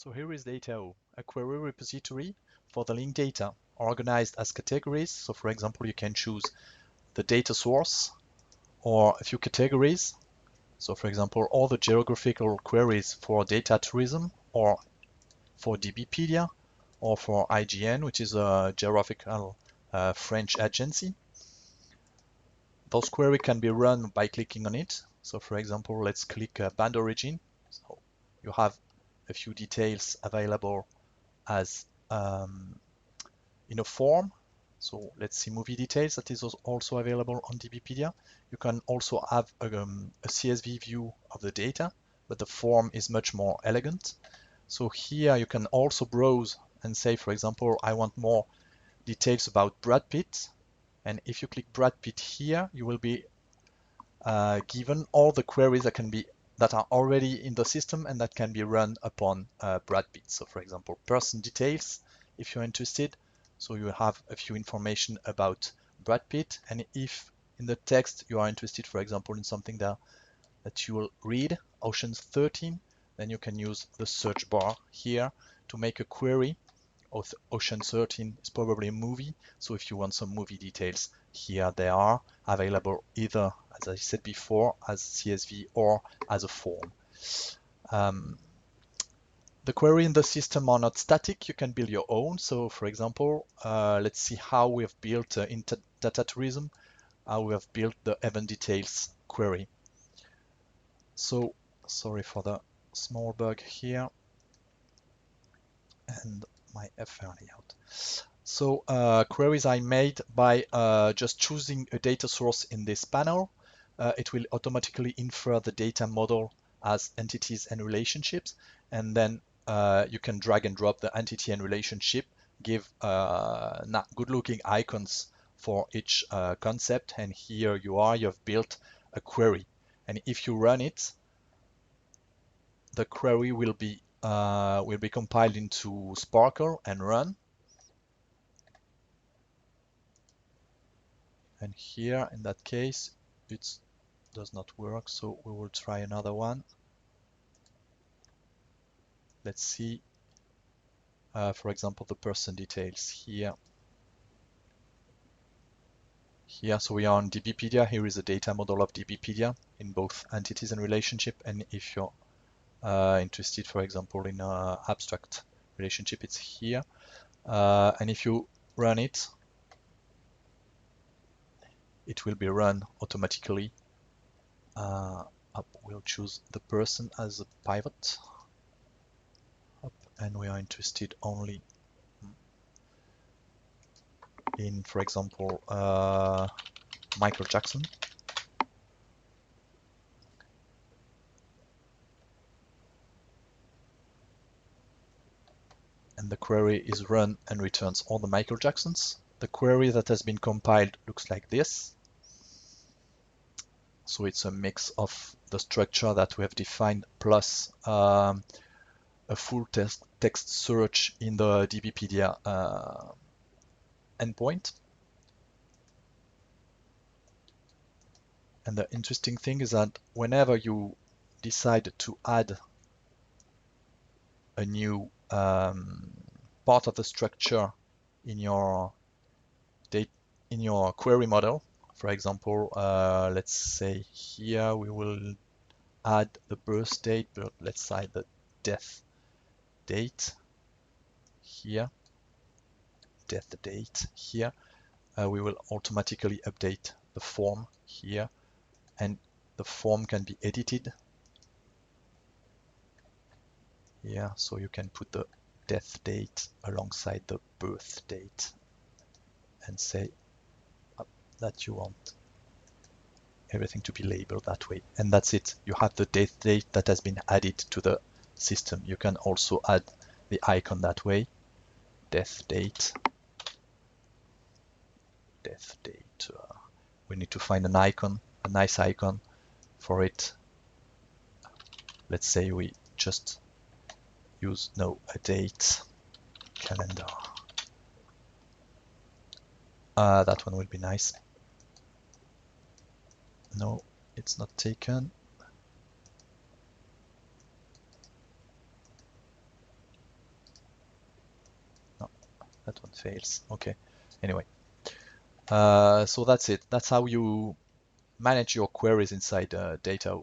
So here is Data.o, a query repository for the linked data organized as categories. So for example, you can choose the data source or a few categories. So for example, all the geographical queries for data tourism or for DBpedia or for IGN, which is a geographical French agency. Those queries can be run by clicking on it. So for example, let's click band origin. So you have a few details available as in a form. So let's see movie details that is also available on DBpedia. You can also have a CSV view of the data, but the form is much more elegant. So here you can also browse and say, for example, I want more details about Brad Pitt. And if you click Brad Pitt here, you will be given all the queries that are already in the system and that can be run upon Brad Pitt. So for example, person details, if you're interested. So you have a few information about Brad Pitt. And if in the text you are interested, for example, in something that you will read, Ocean's 13, then you can use the search bar here to make a query. Ocean 13 is probably a movie. So if you want some movie details, here they are available either, as I said before, as CSV or as a form. The query in the system are not static. You can build your own. So for example, let's see how we have built in data tourism, how we have built the event details query. So sorry for the small bug here and my FR layout. So queries I made by just choosing a data source in this panel. It will automatically infer the data model as entities and relationships, and then you can drag and drop the entity and relationship, give good-looking icons for each concept, and here you have built a query. And if you run it, the query will be compiled into Sparkle and run. And here, in that case, it does not work, so we will try another one. Let's see, for example, the person details here. So we are on DBpedia. Here is a data model of DBpedia in both entities and relationship. And if you're interested, for example, in abstract relationship, it's here. And if you run it, it will be run automatically. We'll choose the person as a pivot. And we are interested only in, for example, Michael Jackson. And the query is run and returns all the Michael Jacksons. The query that has been compiled looks like this. So it's a mix of the structure that we have defined plus a full text search in the DBpedia endpoint. And the interesting thing is that whenever you decide to add a new part of the structure in your query model, for example, let's say here we will add the birth date, but let's add the death date here, death date here. We will automatically update the form here, and the form can be edited. Yeah, so you can put the death date alongside the birth date and say that you want everything to be labeled that way. And that's it. You have the death date that has been added to the system. You can also add the icon that way. Death date. Death date. We need to find an icon, a nice icon for it. Let's say we just use a date calendar. That one will be nice. No, it's not taken. that one fails. Okay. Anyway, so that's it. That's how you manage your queries inside Data.